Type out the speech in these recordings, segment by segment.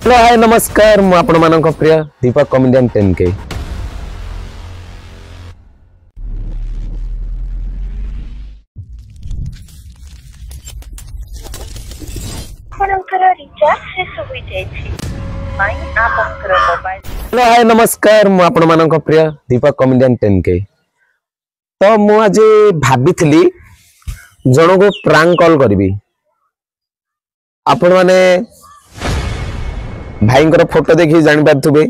Hello hi नमस्कार मु आपण मानक प्रिय दीपक कॉमेडियन 10K हेलो हाय नमस्कार मु आपण मानक प्रिय दीपक कॉमेडियन 10K तो मु आज भाबिथली जणो को प्रांक कॉल करबी आपण माने भाईंकर फोटो देखि जानि पाथुबे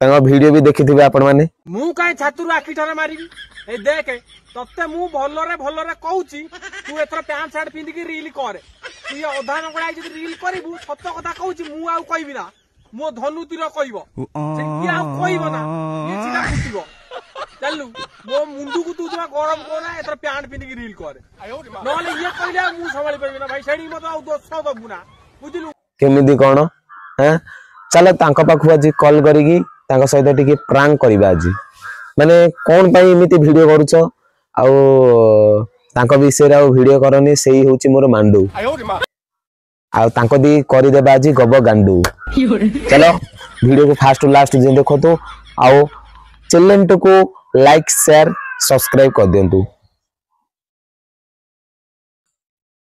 तांगा वीडियो भी देखिथिबे आपण माने मु काई छातुर आखी ठारे मारिबी ए देख तत्ते मु भलरे कहूची तू एथर पैंट शर्ट पिंदी की रील कर तू ये अधा नगड़ाई जदी रील करिवु सत्य कथा कहूची मु आउ कहबी ना मो धनु तीर कहइबो से की आउ कहइबो ना ये सीधा फुटिबो चलू मो मुंडू को तू जमा गरम कोना एथर पैंट पिंदी की रील कर नले ये कहले मु संभाली परबी ना भाई सेडी मत आउ दोष दबु ना बुझिलु केमिदी कोन हैं चल तांका पाखु आज कॉल करिगी तांका सहित टिके प्रांक करिबा आज माने कोन पई एमिति वीडियो करूछ आउ तांका विषय रे वीडियो करनी सेही होची मोर मांडू आउ तांको दी करि देबा आज गब गांडू चलो वीडियो को फास्ट टू लास्ट जे देखो तो आउ चैनल को लाइक शेयर सब्सक्राइब कर दियंतु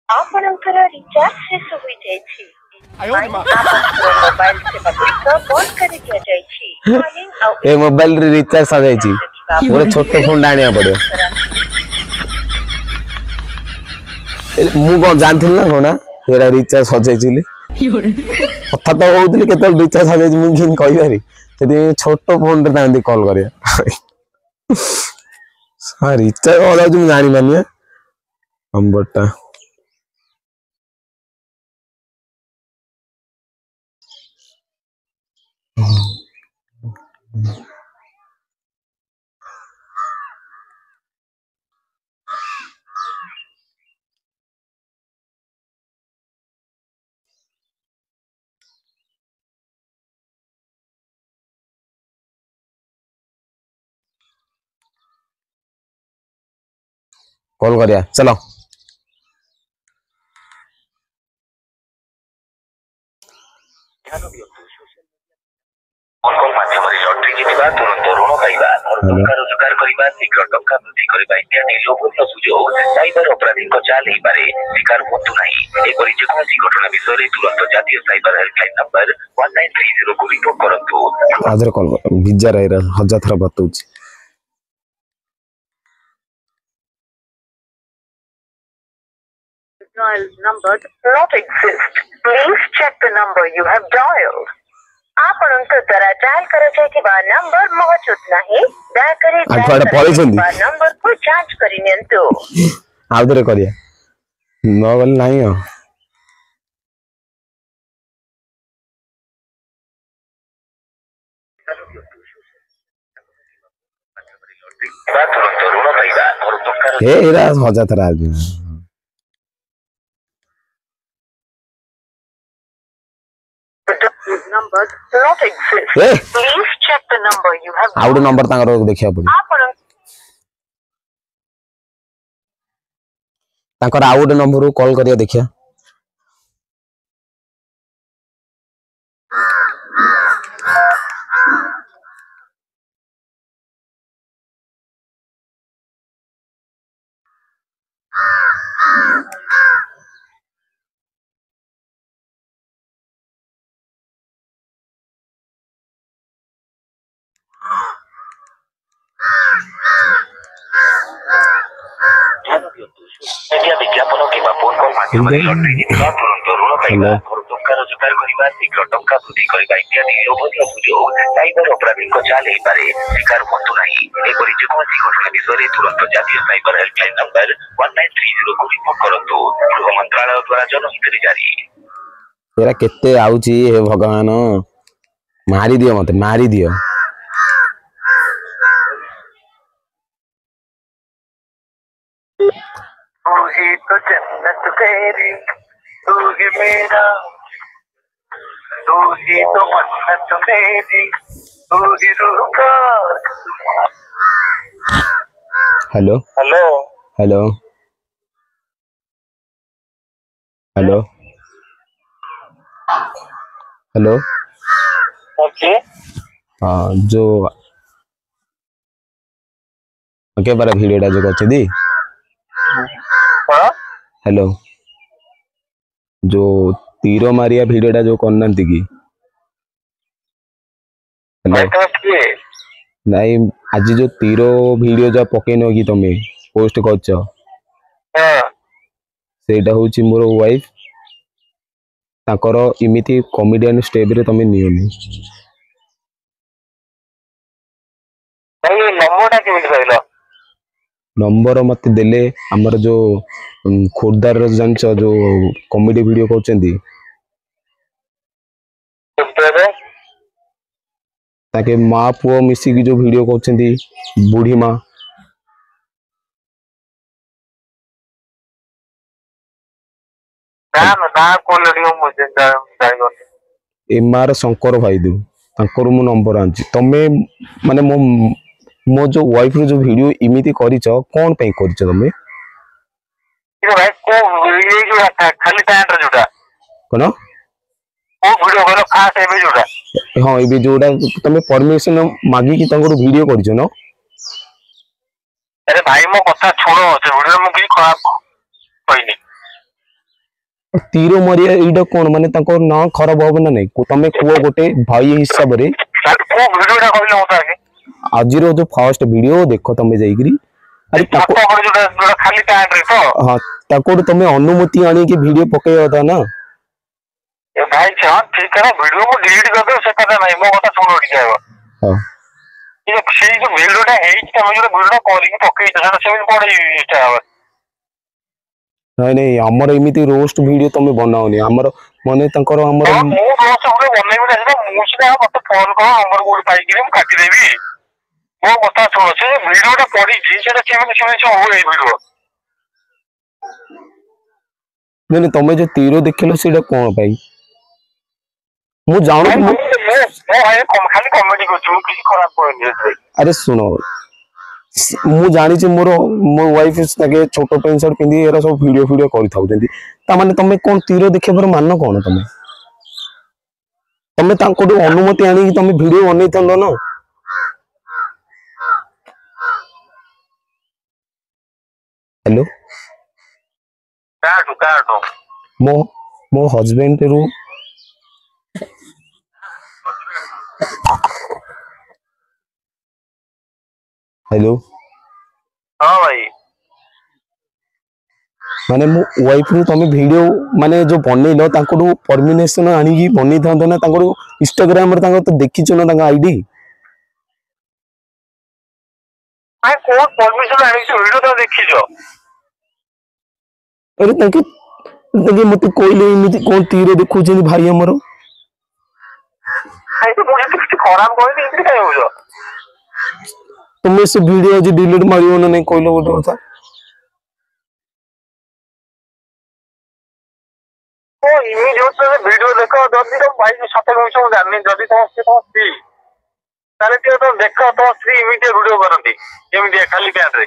आपनकर रिचार्ज से सुबि जाय छी मोबाइल से बंद कर दिया जाय छी ए मोबाइल रे रिचार्ज आ जाय छी मोरे छोटे फोन डानिया पड़ो मु को जानथिल ना कोना एरा रिचार्ज हो जाय छिले कथा तो होउतली केतल रिचार्ज आ जाय छी मु किन कहि बारी सेदी छोटो फोन रे तांदी कॉल करिया हां रिचार्ज हो जाय छी जानि मानिया नंबरटा कॉल करिया चलो लॉटरी जितवा तुरंत ऋण पाइबा और टंका रोजगार करिबा शीघ्र टंका वृद्धि करिबा इत्यादि लोभनीय सुजोग साइबर अपराधी चल ही पारे शिकार होतु नहीं एपरि जेकोसी घटना विषय रे तुरंत जातीय साइबर हेल्पलाइन नंबर 1930 को रिपोर्ट करंतु आदर कॉल बिजा रहिरा हजार थरा बतउछ dial number not exist. Please check the number you have dialed. आपनकर द्वारा डायल करछे कि बा नंबर मौजूद नहीं दयाकरी नंबर को जांच करिनेंतु आउदरे करिया न गल नाही हो तुरंत ऋण पाइबा और टंका ए एरा हजार थरा आज number not exist. Please check the number you have. Out number तांगर देखिया पड़ी तांकर आउट नंबर को कॉल करिया देखिया मीडिया विज्ञापन के फोन कॉल माध्यम लॉटरी जितवा तुरंत ऋण पाइबा और टंका रोजगार करिबा शीघ्र टंका वृद्धि करिबा इत्यादि लोभनीय सुजोग साइबर अपराधी चल ही पारे शिकार होतु नहीं एपरि जेकोसी घटना विषय रे तुरंत जातीय साइबर हेल्पलाइन नंबर 1930 को रिपोर्ट करंतु गृह मंत्रालय द्वारा जनहित रे जारी एरा केते आउची हे भगवान मारी दियो मते मारी दियो ही तो जन्नत तेरी तू ही मेरा तू ही तो मन्नत मेरी तू ही रूह का hello hello hello hello hello okay हाँ जो के बारे भिडियोटा जो करछदी हां हेलो जो तीर मारिया भिडियोटा जो करनांती की हेलो भाई तो किए नाई आज जो तीर वीडियो जो पकेनो कि तमे पोस्ट करछ हां सेटा होची मोर वाइफ ताकर इमिति कॉमेडियन स्टेप रे तमे नियोनी भाई नंबरटा केमिति पाइलो नंबर मत देले हमर जो खोरदार जानछ जो कॉमेडी वीडियो करछंदी तेरे ताके माँ पुओ मिसी की जो वीडियो करछंदी बूढ़ी माँ ना कॉल लियो मुझे जाइगो एमआर शंकर भाई दु तांकर मो नंबर आंची तमे माने मो मो जो वाइफ रो जो वीडियो इमिति करिछ कोन पई करिछ तमे ये भाई को ये जो खाली पैंट रे जोटा कोन ओ वीडियो करो खास एबे जोटा हां एबे जोडा तमे परमिशन मागी की तांकर वीडियो करिछ न अरे भाई मो कथा छोड़ो से वीडियो मु की खराब कइनी तीर मरिया एटा कोन माने तांकर ना खराब होबो ना नै तमे कुओ गोटे भाई हिसाब रे को वीडियोटा कइलो होता है आज रो जो फर्स्ट वीडियो देखो तमे जाईकरी अरे ताको फोटो जोटा खाली पैंट रे तो हां ताको तमे अनुमति आनी की वीडियो पकेय था ना ए भाई जान ठीक है वीडियो को डिलीट कर दो से कथा नहीं मो कथा छोड़ो ठीक है हां ये सेही जो वीडियोटा है तमे जो वीडियो कॉल की पकेई तो से पड़े इंस्टा नहीं नहीं हमर एमिति रोस्ट वीडियो तमे बनाओनी हमर माने तंकर हमर मु रोस्ट वीडियो बनै बिना से मु से मत फोन कर नंबर बोल पाई कि हम काटी देबी मो कथा छोड़ो से वीडियोटा पड़ी जी सेटा केमे हो ए वीडियो नहीं तमे जो तीर देखिलो सेटा कोन पाई मु जानो मो भाई खाली कॉमेडी करछु मु किसी खराब कोनी अरे सुनो मु जानी छी मोर मो वाइफ ताके छोटो पैंट शर्ट पिंदी एरा सब वीडियो करि थाउ जंती ता माने तमे कोन तीर देखे पर मान कोन तमे तमे तांको अनुमति आनी कि तमे वीडियो बनै थंदो न हेलो काटो मो मो हस्बैंड रू हेलो हां भाई माने मो वाइफ रू तमे वीडियो माने जो बनेलो तांको परमिशन आनी की बनै थंदो ना तांको इंस्टाग्राम रे तांको तो देखिचो ना तांको आईडी भाई कोन परमिशन आनी से वीडियो तो देखिजो अरे तांके तांके मते कोइले इमिति कोन तीर देखु छी भाई हमरो भाई तो मुझे कुछ खराब कोई नहीं दिखाई हो जो तुम से वीडियो आज डिलीट मारियो ना नहीं कोइलो गोटे कथा ओ इमेज हो तो वीडियो देखो जल्दी तो भाई सत कहछ मु जानि जल्दी तो स्त्री ताले तो देखो तो स्त्री इमेज वीडियो करंती केमिति खाली पैंट रे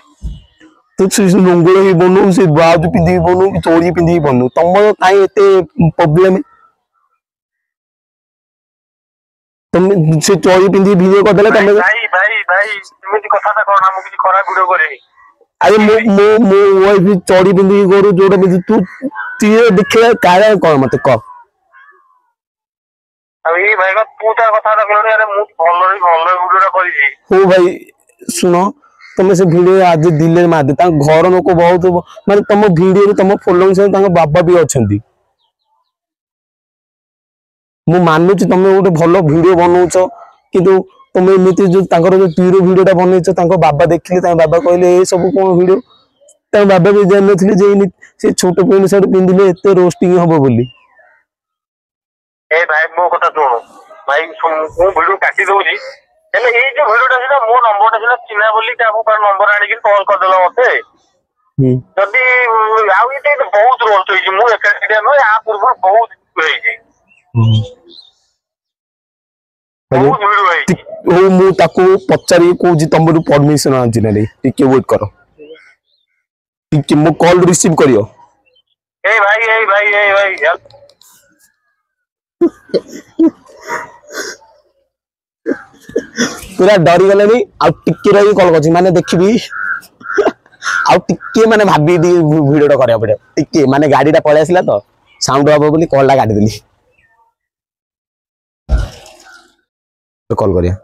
तो से लंगोड़ ही बनू से बाज पिंदी बनू कि चोरी पिंदी बनू तमरो काई एते प्रॉब्लम तुम से चोरी पिंदी वीडियो कर देले तमे भाई इमेज कथा ता करना मु किसी खराब वीडियो करेनी अरे मो वाइफ चोरी पिंदी करू जोड़ा भी तू तीर देखले काय कोन मते क अब ये भाई का तू ता कथा ता कहले अरे मु भलो वीडियोटा करी छी हो भाई सुनो तमे से वीडियो आज दिले मादे ता घर लोक बहुत माने तम वीडियो रे तम फॉलोइंग से तांगा बाबा भी अछंती मु मानु छी तमे गोटे भलो वीडियो बनाउछ किंतु तमे एमिति जो तांकर जो तीर वीडियोटा बनैछ तांको बाबा देखिले तांको बाबा कहले ए सब कोन वीडियो तांको बाबा भी जान नथिले जे से छोटो पेन शर्ट पिंदिले एते रोस्टिंग हबो बोली ए भाई मो कथा सुनो भाई मु वीडियो काटी दोजी हेले ए जो वीडियोटा सेटा मो नंबरटा सेटा चिना बोली काबू पर नंबर आनी कि कॉल कर देला मते जदी आउ इते बहुत रोस्ट होई मु एकाडिया न आ पूर्व बहुत होई छी बहुत वीडियो होई ओ मु ताको पचारी कोजी तमरु परमिशन आंची ना रे टिके वेट करो टिके मो कॉल रिसीव करियो ए भाई यार पूरा डरी गलेनी आ टिके रही कॉल करछि माने देखिबी आ टिके माने भाबी दी वीडियोटा करिया पड़े टिके माने गाडीटा पळे आसिला तो साउंड हबो बोली कॉलटा काटी देली तो कॉल करिया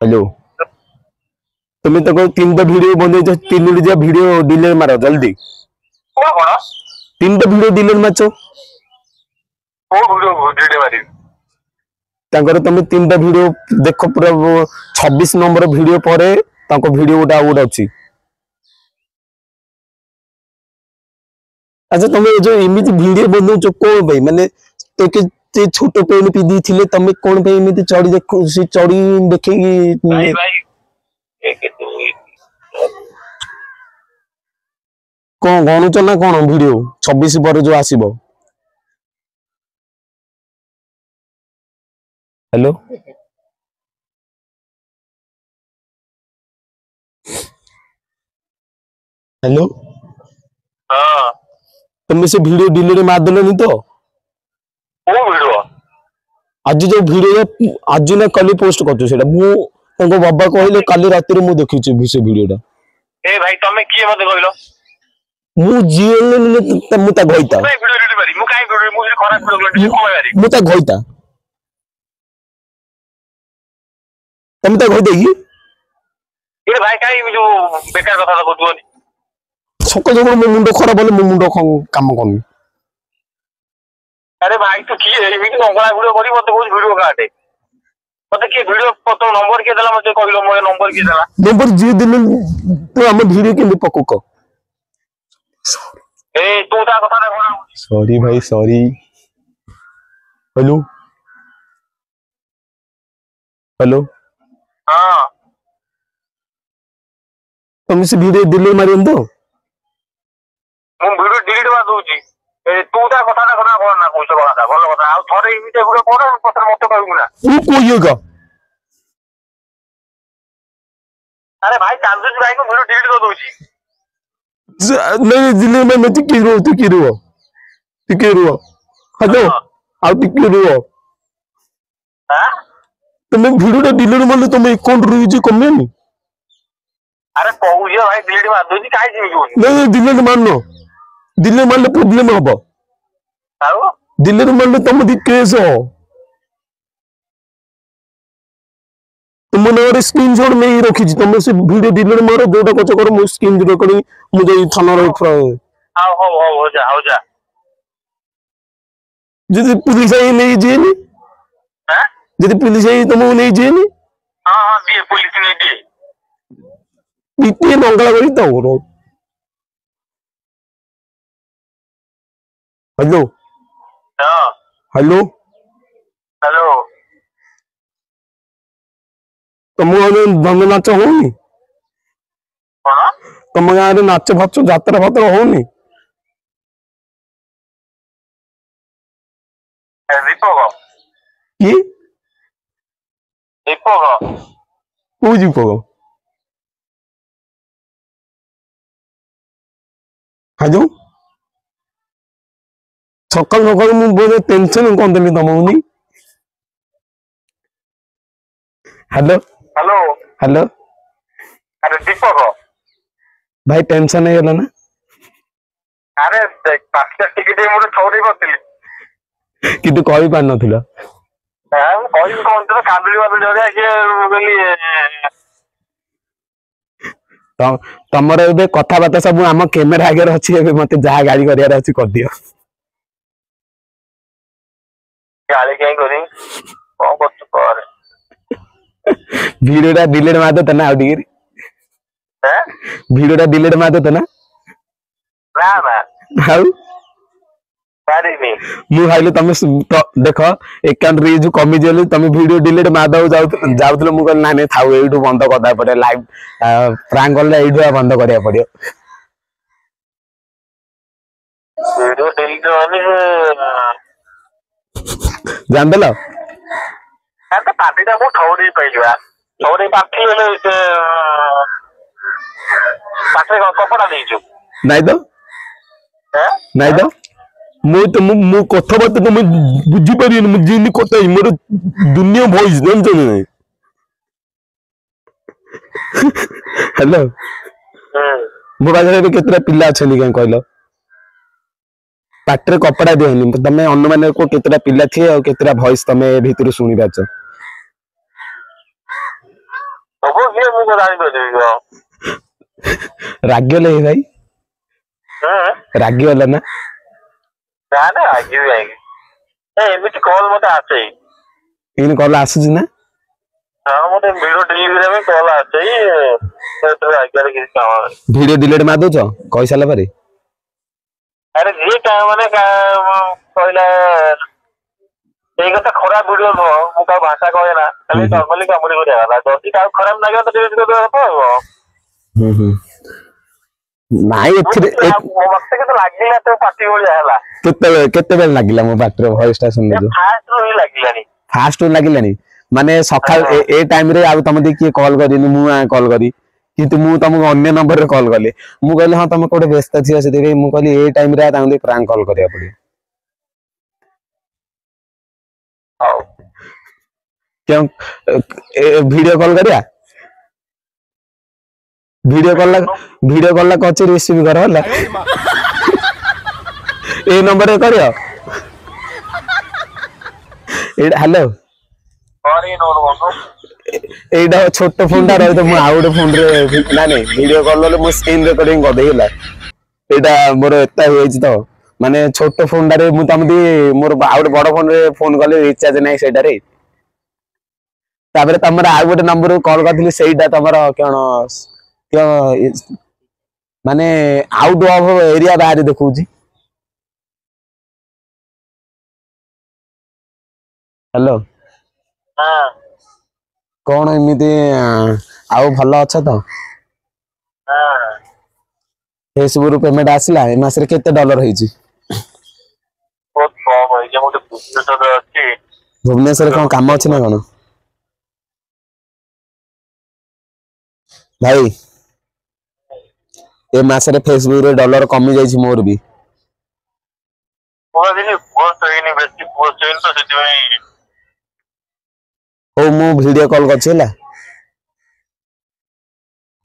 हेलो तुम्हें तो कोई 3टा वीडियो बने जो 3टा वीडियो डिलीट मारो जल्दी तीन वीडियो डिलीट मारछो तांकर तुम 3टा वीडियो देखो पूरा 26 नंबर वीडियो परे तांको वीडियो उडा उडा अछि अच्छा तुम जो इमिति वीडियो बनो जो कोन भाई माने तो के ते छोटो पेन पी दी थिले तुम कोन भाई इमिति चढ़ी देखो से चढ़ी देखेगी भाई भाई एक दो कौन गणुच ना कौन वीडियो 26 पर जो आसीबो हेलो हेलो हां तुम से वीडियो डिलीट मार देलनी तो ओ वीडियो आज जो वीडियो आज ना कल पोस्ट करछु सेटा मु तंको बाबा कहले काली रात रे मु देखि से वीडियोटा ए भाई तमे किए मते कहलो मु जीएल मु ता गइता भाई वीडियो डिलीट मारी मु काई वीडियो मु खराब वीडियो डिलीट को मारी मु ता गइता तुम ता गइ देगी ए भाई काई जो बेकार कथा कहतुनी सको जो मो मुंडो खराब बोले मो मुंडो काम करनी अरे भाई तू किए एमिति नंगला वीडियो करी मते कोइ वीडियो काटे मते के वीडियो तो नंबर के देला मते कहलो मो नंबर के देला नंबर जी दिले तो हम वीडियो के पको को ए तू ता कथा ना कोना सॉरी भाई सॉरी हेलो हेलो हां तुम से वीडियो डिलीट मारियन तो मु वीडियो डिलीट मार दूची ए तू ता कथा ना कोना ना कोइछ कथा भलो कथा आ थरे इमिते वीडियो कोना पत्र मते कहू ना वो कोइएगा अरे भाई चांदुजी भाई को वीडियो डिलीट कर दूची नहीं दिले में टिके रो हेलो आ टिके रो हां तुम वीडियो डिलीट मारले तुम अकाउंट यूज कमेनी अरे कहू ये भाई डिलीट मार दूची काई जिमी जो नहीं डिलीट मारनो डिलीट मारले प्रॉब्लम हबो आउ डिलीट मारले तुम दी केस हो तुम ने स्क्रीनशॉट में ही रखी तुम से वीडियो डिलीट मारो जोटा कच करो मु स्क्रीन रिकॉर्डिंग मुझे थाना रे आओ हो जा जदी पुलिस आई नहीं जेनी हैं जदी पुलिस आई तुम नहीं जेनी हां दिए पुलिस ने दिए बीती मंगला करी तो रो हेलो हां हेलो हेलो तुम धंध नाच होनी कौन तुम गाँव नाच फाच जात्रा फात्रा होनी दीपक कि दीपक कौ दीपक हेलो सकाल सकाल मु बोले टेंशन कौन देली तुमनी हेलो हेलो हेलो अरे दीपक भाई टेंशन है ना अरे देख पांचटा टिकट मोटे छौरी करथिली किंतु कहि पार नथिला हां कहि कोन तो काबली वाली डरे के बोली तमर ए कथा बात सब आम कैमेरा आगे अच्छी ए मते जहा गाड़ी करियार अछि कर दियो गाड़ी कहीं करी कौन कर कर वीडियोटा डिलीट मार दो तना आउडी हैं वीडियोटा डिलीट मार दो तना ना ना हाउ गाड़ी नहीं मु भाईले तमे देखो अकाउंट रे जो कमी जेले तमे वीडियो डिलीट मार दो जाउतले मु कहल ना ने थाउ एडू बंद करदा पड़े लाइव प्रैंक करले एडू बंद करिया पड़ियो वीडियो डिलीट होनी जान देलो यार तो पार्टी दा मु ठौरी पइलवा ठौरी पार्टी ले से ପାଖରେ କପଡା ଦେଇଛୁ ନାଇଁ ତ ନାଇଁ ତ ମୁଁ କଥାବାର୍ତ୍ତା ତମେ ବୁଝିପାରିବେନି ମୁଁ ଯେମିତି କଥା ହେଇ ମୋର ଦୁନିଆ ଭଏସ ଜାଣିଛ ନା ନାଇଁ ହ୍ୟାଲୋ ମୋ ପାଖରେ ଏବେ କେତେଟା ପିଲା ଅଛନ୍ତି କାଇଁ କହିଲ ପାଟିରେ କପଡା ଦିଅନି ତମେ ଅନୁମାନ କୁହ କେତେଟା ପିଲା ଥିବେ ଆଉ କେତେଟା ଭଏସ ତମେ ଏ ଭିତରୁ ଶୁଣି ପାରୁଛ ରାଗିଗଲେ ଭାଇ ରାଗିଗଲ ନା ଏମିତି କଲ ମତେ ଆସେ ଏମିତି କଲ ଆସୁଛି ନା ମତେ ଭିଡିଓ ଡିଲିଟ କରିବା ପାଇଁ କଲ ଆସେ କିଛି କାମ ଭିଡିଓ ଡିଲିଟ ମାରିଦଉଛ କହିସାରିଲା ପରେ ଆରେ ଯିଏ ମାନେ କହିଲା ସେଇ କଥା ଖରାପ ଭିଡିଓ ନୁହଁ ମୁଁ କାହା ଭାଷା କହେ ନା ଖାଲି ନର୍ମାଲି କମେଡି କରିବା କଥା ଯଦି କାହାକୁ ଖରାପ ଲାଗିବ ତ ଡିଲିଟ କରିଦେବା କଥା ଆଉ ନାଇଁ ଏଥିରେ ମତେ କେତେ ଲାଗିଲା ତୋ ପାଟି ଭଳିଆ ହେଲା କେତେବେଳେ ଲାଗିଲା ମୋ ପାଟିର ଭଏସ ଟା ଶୁଣିଛୁ ଫାଷ୍ଟରୁ ହିଁ ଲାଗିଲାଣି ଫାଷ୍ଟରୁ ଲାଗିଲାଣି ମାନେ ସକାଳ ଏ ଟାଇମ ରେ ଆଉ ତମେ କିଏ କଲ୍ କରିନି ମୁଁ କଲ୍ କରି କିନ୍ତୁ ମୁଁ ତମକୁ ଅନ୍ୟ ନମ୍ବରରେ କଲ୍ କଲି ମୁଁ କହିଲି ହଁ ତମେ କୋଉଟେ ବ୍ୟସ୍ତ ଥିବ ସେଥିପାଇଁ ମୁଁ କହିଲି ଏଇ ଟାଇମ ରେ ତାଙ୍କୁ ପ୍ରାଙ୍କ କଲ୍ କରିବାକୁ ପଡିବ ଭିଡିଓ କଲ୍ କରିବା ଭିଡିଓ କଲ୍ କଚି ରିସିଭ କର ହେଲା ଏଇ ନମ୍ବରରେ କରିବ ହ୍ୟାଲୋ এইটা ছোট্ট ফোনটা রয়েছে ମୁଁ ଆଉ ଗୋଟେ ଫୋନରେ ନାଇଁ ଭିଡିଓ କଲ୍ କଲେ ମୁଁ ସ୍କ୍ରିନ୍ ରେକର୍ଡିଂ କରିଦେଇ ହେଲା ଏଇଟା ମୋର ଏତେ ହେଇଯାଇଛି ତ ମାନେ ଛୋଟ ଫୋନଟାରେ ମୁଁ ତମକୁ ମୋର ଆଉ ଗୋଟେ ବଡ ଫୋନରେ ଫୋନ କଲେ ରିଚାର୍ଜ ନାହିଁ ସେଇଟାରେ ତାପରେ ତମର ଆଉ ଗୋଟେ ନମ୍ବରକୁ କଲ୍ କରିଥିଲି ସେଇଟା ତମର କଣ ମାନେ ଆଉଟ ଅଫ ଏରିଆ ବାହାରେ ଦେଖଉଛି ହ୍ୟାଲୋ କଣ ଏମିତି ଆଉ ଭଲ ଅଛ ତ ଫେସବୁକ ରୁ ପେମେଣ୍ଟ ଆସିଲା ଏ ମାସରେ କେତେ ଡଲାର ହେଇଛି ଭୁବନେଶ୍ୱରରେ କଣ କାମ ଅଛି ନା କଣ ଭାଇ ଏ ମାସରେ ଫେସବୁକ ରେ ଡଲାର କମି ଯାଇଛି ମୋର ବି ହଉ ମୁଁ ଭିଡିଓ କଲ୍ କରିଛି ହେଲା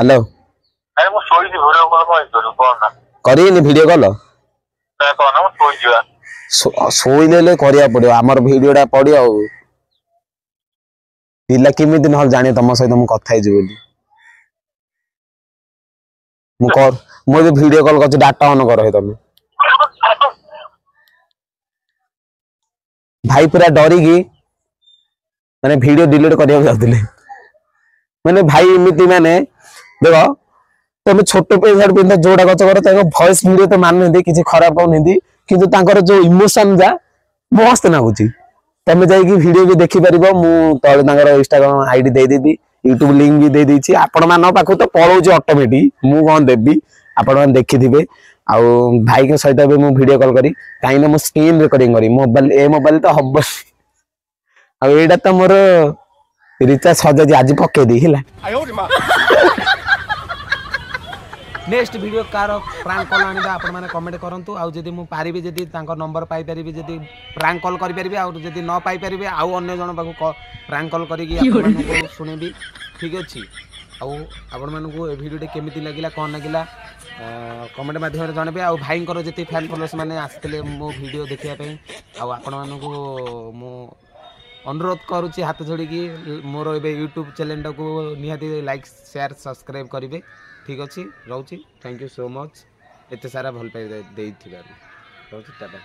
ହ୍ୟାଲୋ କରିବେନି ଭିଡିଓ କଲ୍ ଶୋଇଲେ କରିବାକୁ ପଡିବ ଆମର ଭିଡିଓ ଟା ପଡିବ ଆଉ ପିଲା କେମିତି ନହେଲେ ଜାଣିବେ ତମ ସହିତ ମୁଁ କଥା ହେଇଛି ବୋଲି ମୁଁ ଏବେ ଭିଡିଓ କଲ୍ କରୁଛି ଡାଟା ଅନ୍ କର ତମେ ଭାଇ ପୁରା ଡରିକି ମାନେ ଭିଡିଓ ଡିଲିଟ କରିବାକୁ ଯାଉଥିଲେ ମାନେ ଭାଇ ଏମିତି ମାନେ ଦେଖ ତମେ ଛୋଟ ସାର୍ଟ ପିନ୍ଧା ଯୋଉଟା ଗଛ କର ତାଙ୍କ ଭଏସ ଭିଡିଓ ତ ମାନୁନାହାନ୍ତି କିଛି ଖରାପ ପାଉନାହାନ୍ତି କିନ୍ତୁ ତାଙ୍କର ଯୋଉ ଇମୋସନ ଯା ମସ୍ତ ଲାଗୁଛି ତମେ ଯାଇକି ଭିଡିଓ ବି ଦେଖିପାରିବ ମୁଁ ତଳେ ତାଙ୍କର ଇନଷ୍ଟାଗ୍ରାମ ଆଇଡି ଦେଇଦେବି ୟୁଟ୍ୟୁବ ଲିଙ୍କ ବି ଦେଇଦେଇଛି ଆପଣ ମାନଙ୍କ ପାଖକୁ ତ ପଳଉଛି ଅଟୋମେଟିକ ମୁଁ କଣ ଦେବି ଆପଣ ମାନେ ଦେଖିଥିବେ ଆଉ ଭାଇଙ୍କ ସହିତ ଏବେ ମୁଁ ଭିଡିଓ କଲ୍ କରି କାହିଁକି ନା ମୁଁ ସ୍କ୍ରିନ୍ ରେକର୍ଡିଂ କରି ମୋବାଇଲ ଏ ମୋବାଇଲ ତ ହବ ଆଉ ଏଇଟା ତ ମୋର ରିଚାର୍ଜ ସଜାଜି ଆଜି ପକେଇଦେଇ ହେଲା ନେକ୍ସଟ ଭିडियो कार प्रांक कॉल आनिबा आपण माने कमेंट करंतु आउ जदी मु पारिबी जदी तांको नंबर पाई परिबी जदी प्रांक कॉल करि परिबी आउ जदी न पाई परिबी आउ अन्य जण बाकू प्रांक कॉल करिकि आपण मानको सुनेबी ठीक अछि आउ आपण मानको ए भिडियो केमिति लागिला कोन लागिला कमेंट माध्यम रे जणबे आउ भाईंकर जति फैन फॉलोअर्स माने आस्थिले मो वीडियो देखिया पई आउ आपण मानको मु अनुरोध करुच्ची हाथ जोड़ी की मोर ए यूट्यूब चैनल को निहाती लाइक शेयर सब्सक्राइब करेंगे ठीक अच्छे रोची थैंक यू सो मच एत सारा भल पाई रोची टाटा।